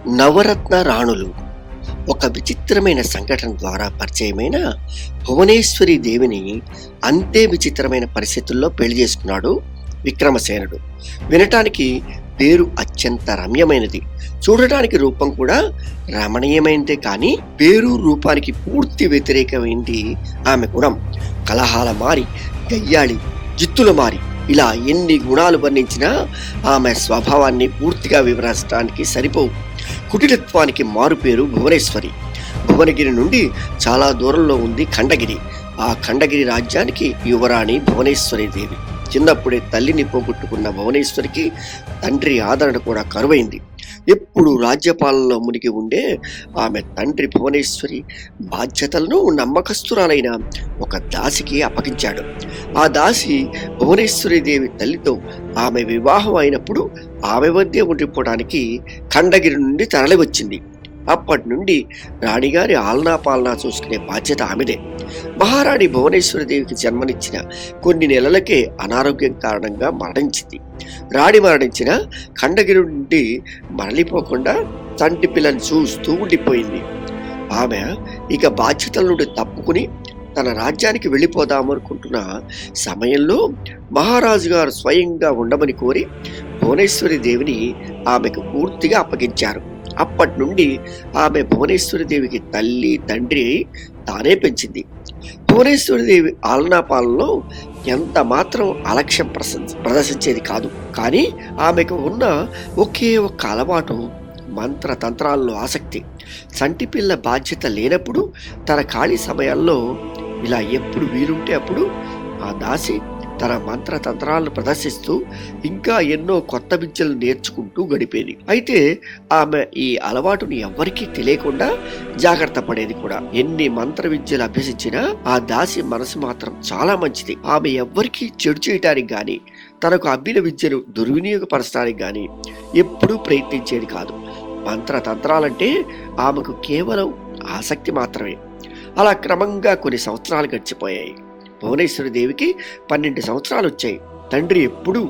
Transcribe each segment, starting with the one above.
నవరత్న రాణులు ఒక విచిత్రమైన సంఘటన ద్వారా పరిచయమైన భువనేశ్వరి దేవిని అంతే విచిత్రమైన పరిస్థితుల్లో పెళ్లి చేసుకున్నాడు విక్రమసేనుడు. వినటానికి పేరు అత్యంత రమ్యమైనది, చూడటానికి రూపం కూడా రమణీయమైనదే. కానీ పేరు రూపానికి పూర్తి వ్యతిరేకమైంది ఆమె గుణం. కలహాల మారి, గయ్యాళి, జిత్తుల మారి, ఇలా ఎన్ని గుణాలు వర్ణించినా ఆమె స్వభావాన్ని పూర్తిగా వివరించడానికి సరిపోవు. కుటిలత్వానికి మారుపేరు భువనేశ్వరి. భువనగిరి నుండి చాలా దూరంలో ఉంది ఖండగిరి. ఆ ఖండగిరి రాజ్యానికి యువరాణి భువనేశ్వరి దేవి. చిన్నప్పుడే తల్లిని పోగొట్టుకున్న భువనేశ్వరికి తండ్రి ఆదరణ కూడా కరువైంది. ఎప్పుడు రాజ్యపాలనలో మునిగి ఉండే ఆమె తండ్రి భువనేశ్వరి బాధ్యతలను నమ్మకస్తురాలైన ఒక దాసికి అప్పగించాడు. ఆ దాసి భువనేశ్వరి దేవి తల్లితో ఆమె వివాహం అయినప్పుడు ఆమె వద్దే ఉండిపోవడానికి ఖండగిరి నుండి తరలి వచ్చింది. అప్పటి నుండి రాణిగారి ఆలనా పాలనా చూసుకునే బాధ్యత ఆమెదే. మహారాణి భువనేశ్వరి దేవికి జన్మనిచ్చిన కొన్ని నెలలకే అనారోగ్యం కారణంగా మరణించింది. రాణి మరణించిన ఖండగిరి నుండి మరలిపోకుండా తండ్రి పిల్లని చూస్తూ ఉండిపోయింది. ఆమె ఇక బాధ్యతల నుండి తప్పుకుని తన రాజ్యానికి వెళ్ళిపోదామనుకుంటున్న సమయంలో మహారాజు గారు స్వయంగా ఉండమని కోరి భువనేశ్వరి దేవిని ఆమెకు పూర్తిగా అప్పగించారు. అప్పటి నుండి ఆమె భువనేశ్వరి దేవికి తల్లి తండ్రి తానే పెంచింది. భువనేశ్వరి దేవి ఆలనా పాలనలో ఎంత మాత్రం అలక్ష్యం ప్రదర్శించేది కాదు. కానీ ఆమెకు ఉన్న ఒకే ఒక్క అలవాటు మంత్ర తంత్రాల్లో ఆసక్తి. చంటి పిల్ల బాధ్యత లేనప్పుడు తన ఖాళీ సమయాల్లో ఇలా ఎప్పుడు వీలుంటే అప్పుడు ఆ దాసి తన మంత్ర తంత్రాలను ప్రదర్శిస్తూ ఇంకా ఎన్నో కొత్త విద్యలు నేర్చుకుంటూ గడిపేది. అయితే ఆమె ఈ అలవాటుని ఎవ్వరికీ తెలియకుండా జాగ్రత్త పడేది కూడా. ఎన్ని మంత్ర విద్యలు అభ్యసించినా ఆ దాసి మనసు మాత్రం చాలా మంచిది. ఆమె ఎవ్వరికీ చెడు చేయటానికి గాని తనకు అబ్బిన విద్యను దుర్వినియోగపరచడానికి గాని ఎప్పుడూ ప్రయత్నించేది కాదు. మంత్ర తంత్రాలంటే ఆమెకు కేవలం ఆసక్తి మాత్రమే. అలా క్రమంగా కొన్ని సంవత్సరాలు గడిచిపోయాయి. భువనేశ్వరి దేవికి 12 సంవత్సరాలు వచ్చాయి. తండ్రి ఎప్పుడూ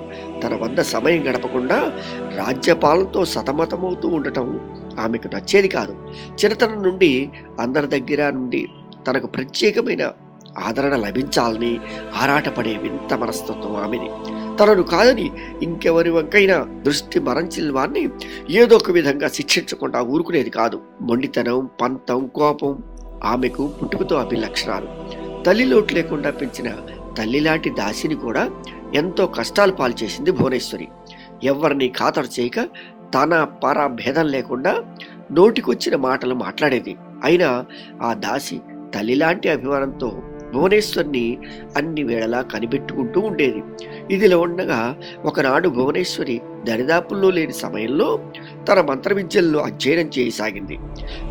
తన వద్ద సమయం గడపకుండా రాజ్యపాలనతో సతమతమవుతూ ఉండటం ఆమెకు నచ్చేది కాదు. చిన్నతనం నుండి అందరి దగ్గర నుండి తనకు ప్రత్యేకమైన ఆదరణ లభించాలని ఆరాటపడే వింత మనస్తత్వం ఆమెది. తనను కాదని ఇంకెవరి వంకైనా దృష్టి మరల్చిన వారిని ఏదో ఒక విధంగా శిక్షించకుండా ఊరుకునేది కాదు. మొండితనం, పంతం, కోపం ఆమెకు పుట్టుకతో అభిలక్షణాలు. తల్లి లోటు లేకుండా పెంచిన తల్లిలాంటి దాసిని కూడా ఎంతో కష్టాలు పాలు చేసింది భువనేశ్వరి. ఎవరిని ఖాతరు చేయక తన పర భేదం లేకుండా నోటికొచ్చిన మాటలు మాట్లాడేది. అయినా ఆ దాసి తల్లిలాంటి అభిమానంతో భువనేశ్వరిని అన్ని వేళలా కనిపెట్టుకుంటూ ఉండేది. ఇదిలో ఉండగా ఒకనాడు భువనేశ్వరి దరిదాపుల్లో లేని సమయంలో తన మంత్ర విద్యల్లో అధ్యయనం చేయసాగింది.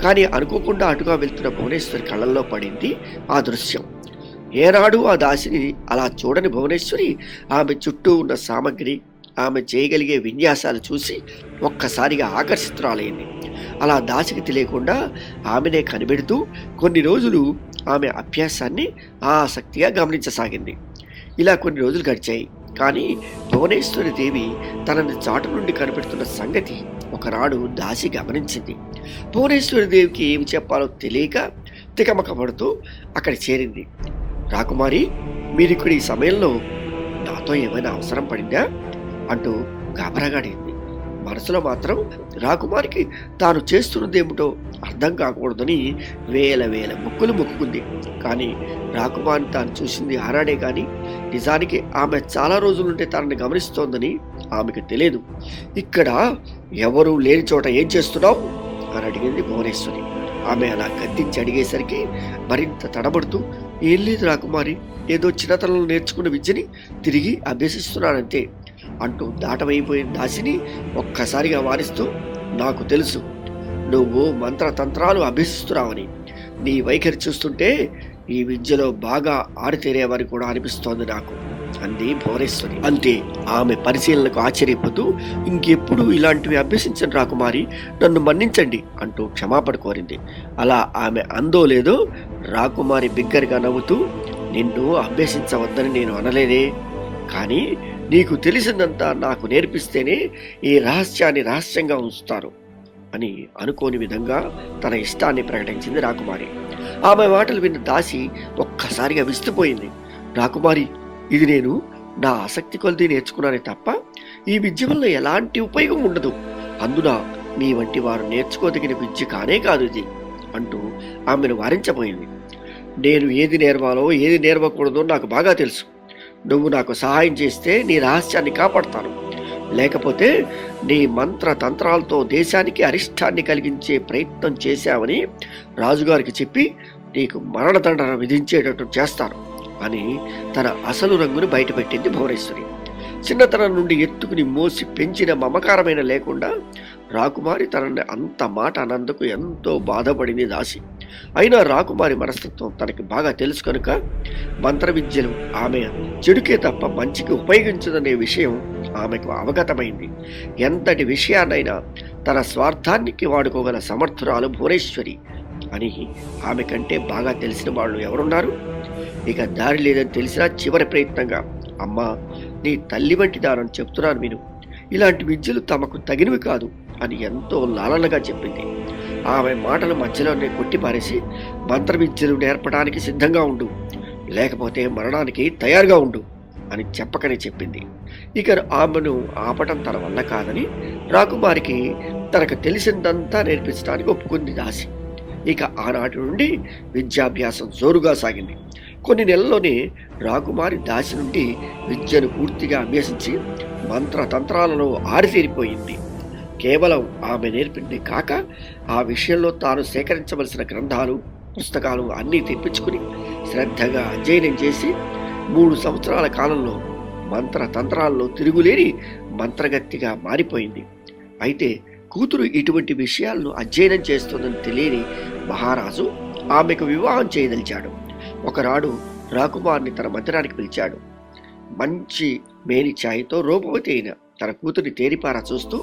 కానీ అనుకోకుండా అటుగా వెళ్తున్న భువనేశ్వరి కళ్ళల్లో పడింది ఆ దృశ్యం. ఏనాడు ఆ దాసిని అలా చూడని భువనేశ్వరి ఆమె చుట్టూ ఉన్న సామగ్రి, ఆమె చేయగలిగే విన్యాసాలు చూసి ఒక్కసారిగా ఆకర్షితురాలైంది. అలా దాసికి తెలియకుండా ఆమెనే కనిపెడుతూ కొన్ని రోజులు ఆమె అభ్యాసాన్ని ఆసక్తిగా గమనించసాగింది. ఇలా కొన్ని రోజులు గడిచాయి. కానీ భువనేశ్వరి దేవి తనని చాటు నుండి కనిపెడుతున్న సంగతి ఒకనాడు దాసి గమనించింది. భువనేశ్వరి దేవికి ఏమి చెప్పాలో తెలియక తికమక పడుతూ అక్కడ చేరింది. రాకుమారి, మీరిక్కడ ఈ సమయంలో నాతో ఏమైనా అవసరం పడిందా అంటూ గాబరాగాడింది. మనసులో మాత్రం రాకుమారికి తాను చేస్తున్నదేమిటో అర్థం కాకూడదని వేల వేల మొక్కులు మొక్కుకుంది. కానీ రాకుమారి తాను చూసింది ఆరాడే కానీ నిజానికి ఆమె చాలా రోజుల నుండి తనని గమనిస్తోందని ఆమెకు తెలియదు. ఇక్కడ ఎవరూ లేని చోట ఏం చేస్తున్నావు అని అడిగింది భువనేశ్వరి. ఆమె అలా గద్దించి అడిగేసరికి మరింత తడబడుతూ, ఏం లేదు రాకుమారి, ఏదో చిన్నతనంలో నేర్చుకున్న విద్యని తిరిగి అభ్యసిస్తున్నానంతే అంటూ దాటమైపోయిన దాసిని ఒక్కసారిగా వారిస్తూ, నాకు తెలుసు నువ్వు మంత్రతంత్రాలు అభ్యసిస్తున్నావని. నీ వైఖరి చూస్తుంటే ఈ విద్యలో బాగా ఆరితేరేవని కూడా అనిపిస్తోంది నాకు అంది భువనేశ్వరి. అంతే. ఆమె పరిశీలనకు ఆశ్చర్యపోతూ, ఇంకెప్పుడు ఇలాంటివి అభ్యసించండి రాకుమారి, నన్ను మన్నించండి అంటూ క్షమాపణ కోరింది. అలా ఆమె అందో లేదో రాకుమారి బిగ్గరగా నవ్వుతూ, నిన్ను అభ్యసించవద్దని నేను అనలేదే, కానీ నీకు తెలిసిందంతా నాకు నేర్పిస్తేనే ఈ రహస్యాన్ని రహస్యంగా ఉంచుతాను. అని అనుకోని విధంగా తన ఇష్టాన్ని ప్రకటించింది రాకుమారి. ఆమె మాటలు విన్న దాసి ఒక్కసారిగా విస్తుపోయింది. రాకుమారి, ఇది నేను నా ఆసక్తి కొలది నేర్చుకున్నానే తప్ప ఈ విద్య వల్ల ఎలాంటి ఉపయోగం ఉండదు. అందున మీ వంటి వారు నేర్చుకోదగిన విద్య కానే కాదు ఇది అంటూ ఆమెను వారించబోయింది. నేను ఏది నేర్వాలో ఏది నేర్వకూడదో నాకు బాగా తెలుసు. నువ్వు నాకు సహాయం చేస్తే నీ రహస్యాన్ని కాపాడతాను. లేకపోతే నీ మంత్ర తంత్రాలతో దేశానికి అరిష్టాన్ని కలిగించే ప్రయత్నం చేశావని రాజుగారికి చెప్పి నీకు మరణదండన విధించేటట్టు చేస్తాను అని తన అసలు రంగును బయటపెట్టింది భువనేశ్వరి. చిన్నతనం నుండి ఎత్తుకుని మోసి పెంచిన మమకారమైన లేకుండా రాకుమారి తనని అంత మాట అన్నందుకు ఎంతో బాధపడింది దాసి. అయినా రాకుమారి మనస్తత్వం తనకి బాగా తెలుసు కనుక మంత్ర విద్యలు ఆమె చెడుకే తప్ప మంచికి ఉపయోగించదనే విషయం ఆమెకు అవగతమైంది. ఎంతటి విషయాన్నైనా తన స్వార్థానికి వాడుకోగల సమర్థురాలు భువనేశ్వరి అని ఆమె కంటే బాగా తెలిసిన వాళ్ళు ఎవరున్నారు? ఇక దారి లేదని తెలిసినా చివరి ప్రయత్నంగా, అమ్మా, నీ తల్లి వంటి దానని చెప్తున్నాను విను. ఇలాంటి విద్యలు తమకు తగినవి కాదు అని ఎంతో లాలనగా చెప్పింది. ఆమె మాటలు మధ్యలోనే కొట్టిపారేసి, మంత్ర విద్యలు నేర్పడానికి సిద్ధంగా ఉండు, లేకపోతే మరణానికి తయారుగా ఉండు అని చెప్పకనే చెప్పింది. ఇక ఆమెను ఆపటం తన వల్ల కాదని రాకుమారికి తనకు తెలిసిందంతా నేర్పించడానికి ఒప్పుకుంది దాసి. ఇక ఆనాటి నుండి విద్యాభ్యాసం జోరుగా సాగింది. కొన్ని నెలల్లోనే రాకుమారి దాసి నుండి విద్యను పూర్తిగా అభ్యసించి మంత్ర తంత్రాలలో ఆరితేరిపోయింది. కేవలం ఆమె నేర్పింది కాక ఆ విషయంలో తాను సేకరించవలసిన గ్రంథాలు, పుస్తకాలు అన్నీ తెప్పించుకుని శ్రద్ధగా అధ్యయనం చేసి 3 సంవత్సరాల కాలంలో మంత్ర తంత్రాల్లో తిరుగులేని మంత్రగత్తిగా మారిపోయింది. అయితే కూతురు ఇటువంటి విషయాలను అధ్యయనం చేస్తుందని తెలియని మహారాజు ఆమెకు వివాహం చేయదలిచాడు. ఒకనాడు రాకుమార్ని తన మందిరానికి పిలిచాడు. మంచి మేని ఛాయతో రూపవతి అయిన తన కూతురిని తేరిపారా చూస్తూ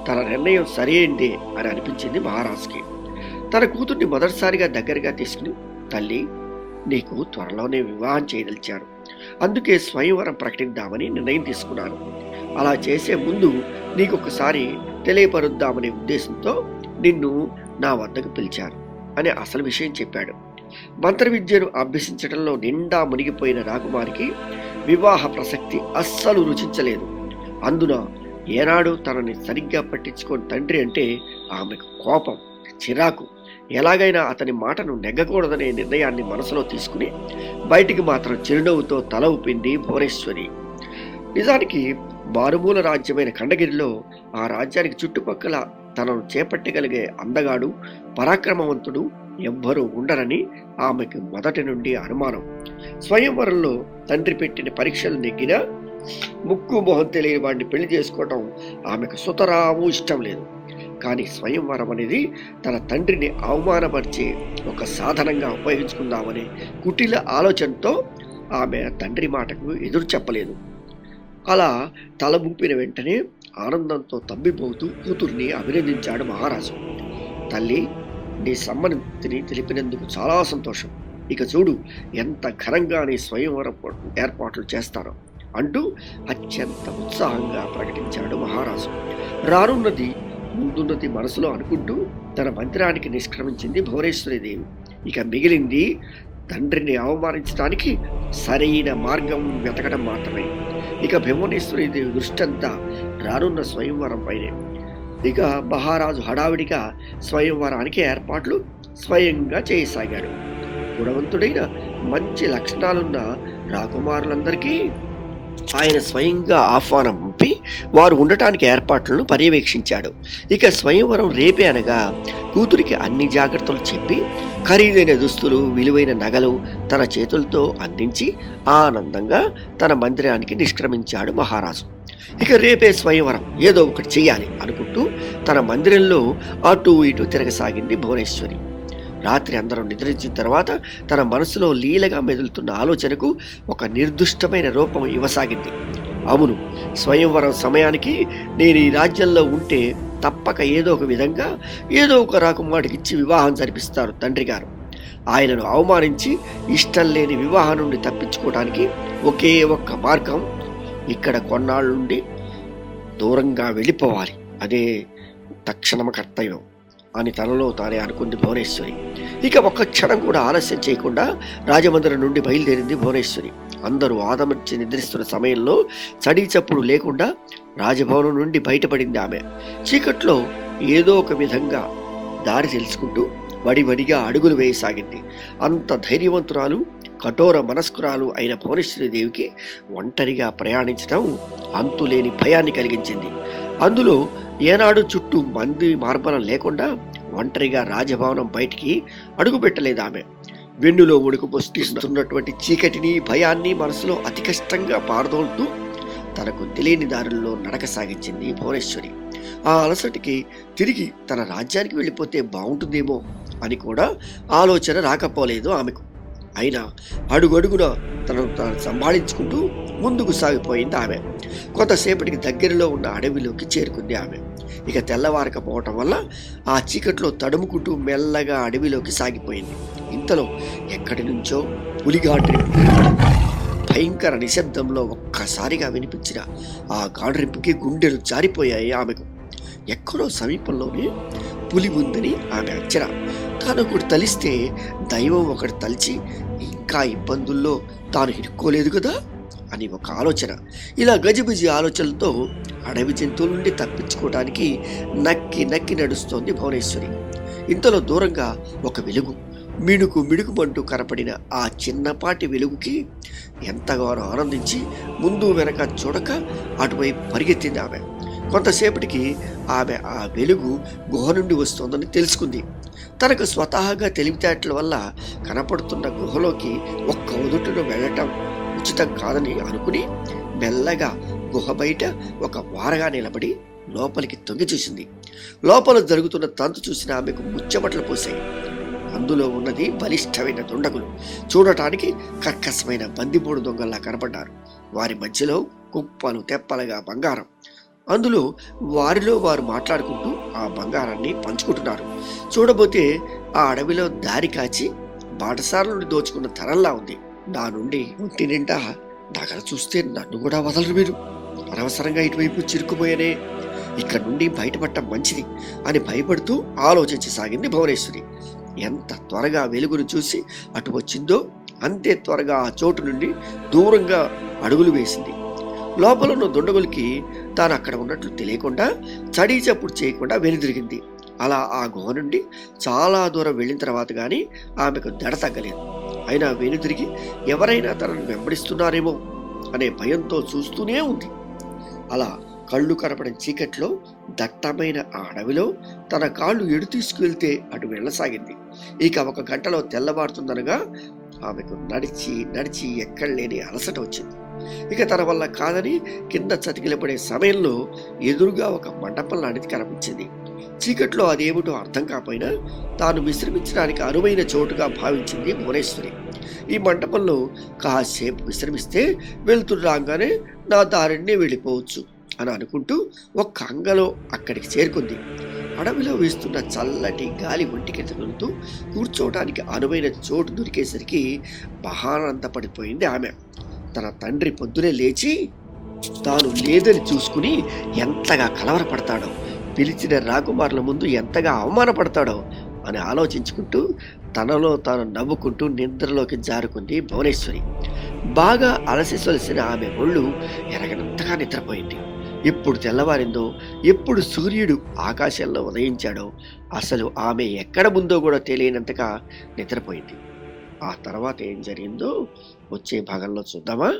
తన నిర్ణయం సరైందే అని అనిపించింది మహారాజుకి. తన కూతుర్ని మొదటిసారిగా దగ్గరగా తీసుకుని, తల్లి, నీకు త్వరలోనే వివాహం చేయదలిచాను. అందుకే స్వయంవరం ప్రకటిద్దామని నిర్ణయం తీసుకున్నాను. అలా చేసే ముందు నీకు ఒకసారి తెలియపరుద్దామనే ఉద్దేశంతో నిన్ను నా వద్దకు పిలిచాను అని అసలు విషయం చెప్పాడు. మంత్ర విద్యను అభ్యసించడంలో నిండా మునిగిపోయిన రాకుమారికి వివాహ ప్రసక్తి అస్సలు రుచించలేదు. అందున ఏనాడు తనని సరిగ్గా పట్టించుకోని తండ్రి అంటే ఆమెకు కోపం, చిరాకు. ఎలాగైనా అతని మాటను నెగ్గకూడదనే నిర్ణయాన్ని మనసులో తీసుకుని బయటికి మాత్రం చిరునవ్వుతో తల ఊపింది భువనేశ్వరి. నిజానికి మారుమూల రాజ్యమైన ఖండగిరిలో ఆ రాజ్యానికి చుట్టుపక్కల తనను చేపట్టగలిగే అందగాడు, పరాక్రమవంతుడు ఎవ్వరూ ఉండరని ఆమెకు మొదటి నుండి అనుమానం. స్వయంవరంలో తండ్రి పెట్టిన పరీక్షలు నెగ్గినా ముక్కు మొహం తెలియని వాడిని పెళ్లి చేసుకోవటం ఆమెకు సుతరాము ఇష్టం లేదు. కానీ స్వయంవరం అనేది తన తండ్రిని అవమానపరిచే ఒక సాధనంగా ఉపయోగించుకుందామనే కుటిల ఆలోచనతో ఆమె తండ్రి మాటకు ఎదురు చెప్పలేదు. అలా తల ఊపిన వెంటనే ఆనందంతో తబ్బిపోతూ కూతుర్ని అభినందించాడు మహారాజు. తల్లి, నీ సమ్మతిని తెలిపినందుకు చాలా సంతోషం. ఇక చూడు ఎంత ఘనంగా నీ స్వయంవరం ఏర్పాట్లు చేస్తారో అంటూ అత్యంత ఉత్సాహంగా ప్రకటించాడు మహారాజు. రానున్నది ముందున్నది మనసులో అనుకుంటూ తన మందిరానికి నిష్క్రమించింది భువనేశ్వరీదేవి. ఇక మిగిలింది తండ్రిని అవమానించడానికి సరైన మార్గం వెతకడం మాత్రమే. ఇక భువనేశ్వరీదేవి దృష్టంతా రానున్న స్వయంవరం పైనే. ఇక మహారాజు హడావిడిగా స్వయంవరానికి ఏర్పాట్లు స్వయంగా చేయసాగాడు. గుణవంతుడైన మంచి లక్షణాలున్న రాకుమారులందరికీ ఆయన స్వయంగా ఆహ్వానం పంపి వారు ఉండటానికి ఏర్పాట్లను పర్యవేక్షించాడు. ఇక స్వయంవరం రేపే అనగా కూతురికి అన్ని జాగ్రత్తలు చెప్పి ఖరీదైన దుస్తులు, విలువైన నగలు తన చేతులతో అందించి ఆనందంగా తన మందిరానికి నిష్క్రమించాడు మహారాజు. ఇక రేపే స్వయంవరం, ఏదో ఒకటి చెయ్యాలి అనుకుంటూ తన మందిరంలో అటు ఇటు తిరగసాగింది భువనేశ్వరి. రాత్రి అందరం నిద్రించిన తర్వాత తన మనసులో లీలగా మెదులుతున్న ఆలోచనకు ఒక నిర్దుష్టమైన రూపం ఇవ్వసాగింది. అవును, స్వయంవరం సమయానికి నేను ఈ రాజ్యంలో ఉంటే తప్పక ఏదో ఒక విధంగా ఏదో ఒక రాకుమాడికిచ్చి వివాహం జరిపిస్తారు తండ్రి గారు. ఆయనను అవమానించి ఇష్టం లేని వివాహం నుండి తప్పించుకోవడానికి ఒకే ఒక్క మార్గం, ఇక్కడ కొన్నాళ్ళ నుండి దూరంగా వెళ్ళిపోవాలి. అదే తక్షణమ కర్తవ్యం అని తనలో తానే అనుకుంది భువనేశ్వరి. ఇక ఒక్క క్షణం కూడా ఆలస్యం చేయకుండా రాజమందిరం నుండి బయలుదేరింది భువనేశ్వరి. అందరూ ఆదమర్చి నిద్రిస్తున్న సమయంలో చడీ చప్పుడు లేకుండా రాజభవనం నుండి బయటపడింది ఆమె. చీకట్లో ఏదో ఒక విధంగా దారి తెలుసుకుంటూ వడివడిగా అడుగులు వేయసాగింది. అంత ధైర్యవంతురాలు, కఠోర మనస్కురాలు అయిన భువనేశ్వరి దేవికి ఒంటరిగా ప్రయాణించడం అంతులేని భయాన్ని కలిగించింది. అందులో ఏనాడు చుట్టూ మంది మార్బలం లేకుండా ఒంటరిగా రాజభవనం బయటికి అడుగు పెట్టలేదు ఆమె. వెన్నులో ఉడుకు పోస్తున్నటువంటి చీకటిని, భయాన్ని మనసులో అతి కష్టంగా పారదోలుతూ తనకు తెలియని దారుల్లో నడక సాగించింది భువనేశ్వరి. ఆ అలసటికి తిరిగి తన రాజ్యానికి వెళ్ళిపోతే బాగుంటుందేమో అని కూడా ఆలోచన రాకపోలేదు ఆమెకు. అయినా అడుగడుగున తనను తాను సంభాళించుకుంటూ ముందుకు సాగిపోయింది ఆమె. కొంతసేపటికి దగ్గరలో ఉన్న అడవిలోకి చేరుకుంది ఆమె. ఇక తెల్లవారకపోవటం వల్ల ఆ చీకట్లో తడుముకుంటూ మెల్లగా అడవిలోకి సాగిపోయింది. ఇంతలో ఎక్కడి నుంచో పులిగాడ్రింపు, భయంకర నిశ్శబ్దంలో ఒక్కసారిగా వినిపించిన ఆ గాడ్రింపుకి గుండెలు జారిపోయాయి ఆమెకు. ఎక్కడో సమీపంలోనే పులి ఉందని ఆమె అంచనా. తాను ఒకటి తలిస్తే దైవం ఒకటి తలిచి ఇంకా ఇబ్బందుల్లో తాను ఇరుక్కోలేదు కదా అని ఒక ఆలోచన. ఇలా గజిబిజి ఆలోచనలతో అడవి జంతువుల నుండి తప్పించుకోవడానికి నక్కి నక్కి నడుస్తోంది భువనేశ్వరి. ఇంతలో దూరంగా ఒక వెలుగు మిణుకు మిణుకుమంటూ కనపడిన ఆ చిన్నపాటి వెలుగుకి ఎంతగానో ఆనందించి ముందు వెనక చూడక అటువైపు పరిగెత్తింది ఆమె. కొంతసేపటికి ఆమె ఆ వెలుగు గుహ నుండి వస్తోందని తెలుసుకుంది. తనకు స్వతహాగా తెలివితేటల వల్ల కనపడుతున్న గుహలోకి ఒక్క ఉదుటను వెళ్ళటం ఉచితం కాదని అనుకుని మెల్లగా గుహ బయట ఒక వారగా నిలబడి లోపలికి తొంగి చూసింది. లోపల జరుగుతున్న తంతు చూసిన ఆమెకు ముచ్చమట్లు పోసాయి. అందులో ఉన్నది బలిష్టమైన దుండగులు. చూడటానికి కర్కశమైన బందిపోడు దొంగల్లా కనపడ్డారు. వారి మధ్యలో కుప్పలు తెప్పలుగా బంగారం. అందులో వారిలో వారు మాట్లాడుకుంటూ ఆ బంగారాన్ని పంచుకుంటున్నారు. చూడబోతే ఆ అడవిలో దారి కాచి బాటసార్ల నుండి దోచుకున్న తరంలా ఉంది. నా నుండి ఒంటి నిండా నగర చూస్తే నన్ను కూడా వదలరు మీరు. అనవసరంగా ఇటువైపు చిరుక్కుపోయానే, ఇక్కడ నుండి బయటపడటం మంచిది అని భయపడుతూ ఆలోచించసాగింది భువనేశ్వరి. ఎంత త్వరగా వెలుగును చూసి అటు వచ్చిందో అంతే త్వరగా ఆ చోటు నుండి దూరంగా అడుగులు వేసింది. లోపల ఉన్న దుండగులకి తాను అక్కడ ఉన్నట్లు తెలియకుండా చడీ చప్పుడు చేయకుండా వెనుదిరిగింది. అలా ఆ గుహ నుండి చాలా దూరం వెళ్ళిన తర్వాత కానీ ఆమెకు దడ తగ్గలేదు. అయినా వెనుదిరిగి ఎవరైనా తనను వెంబడిస్తున్నారేమో అనే భయంతో చూస్తూనే ఉంది. అలా కళ్ళు కనపడిన చీకట్లో దట్టమైన ఆ అడవిలో తన కాళ్ళు ఎడు తీసుకువెళ్తే అటు వెళ్ళసాగింది. ఇక ఒక గంటలో తెల్లవారుతుందనగా ఆమెకు నడిచి నడిచి ఎక్కడలేని అలసట వచ్చింది. ఇక తన వల్ల కాదని కింద చతికిలపడే సమయంలో ఎదురుగా ఒక మండపం లాంటిది కనిపించింది. చీకట్లో అదేమిటో అర్థం కాకపోయినా తాను విశ్రమించడానికి అనువైన చోటుగా భావించింది భువనేశ్వరి. ఈ మంటపంలో కాసేపు విశ్రమిస్తే వెళ్తురు రాగానే నా దారిని వెళ్ళిపోవచ్చు అని అనుకుంటూ ఒక్క అంగలో అక్కడికి చేరుకుంది. అడవిలో వీస్తున్న చల్లటి గాలి ఒంటికి తగులుతూ కూర్చోవడానికి అనువైన చోటు దొరికేసరికి మహానందపడిపోయింది ఆమె. తన తండ్రి పొద్దునే లేచి తాను లేదని చూసుకుని ఎంతగా కలవరపడతాడో, పిలిచిన రాకుమారుల ముందు ఎంతగా అవమానపడతాడో అని ఆలోచించుకుంటూ తనలో తాను నవ్వుకుంటూ నిద్రలోకి జారుకుంది భువనేశ్వరి. బాగా అలసి సొలసిన ఆమె ఒళ్ళు ఎరగనంతగా నిద్రపోయింది. ఎప్పుడు తెల్లవారిందో, ఎప్పుడు సూర్యుడు ఆకాశంలో ఉదయించాడో అసలు ఆమె ఎక్కడ ఉందో కూడా తెలియనంతగా నిద్రపోయింది. ఆ తర్వాత ఏం జరిగిందో వచ్చే భాగంలో చూద్దామా?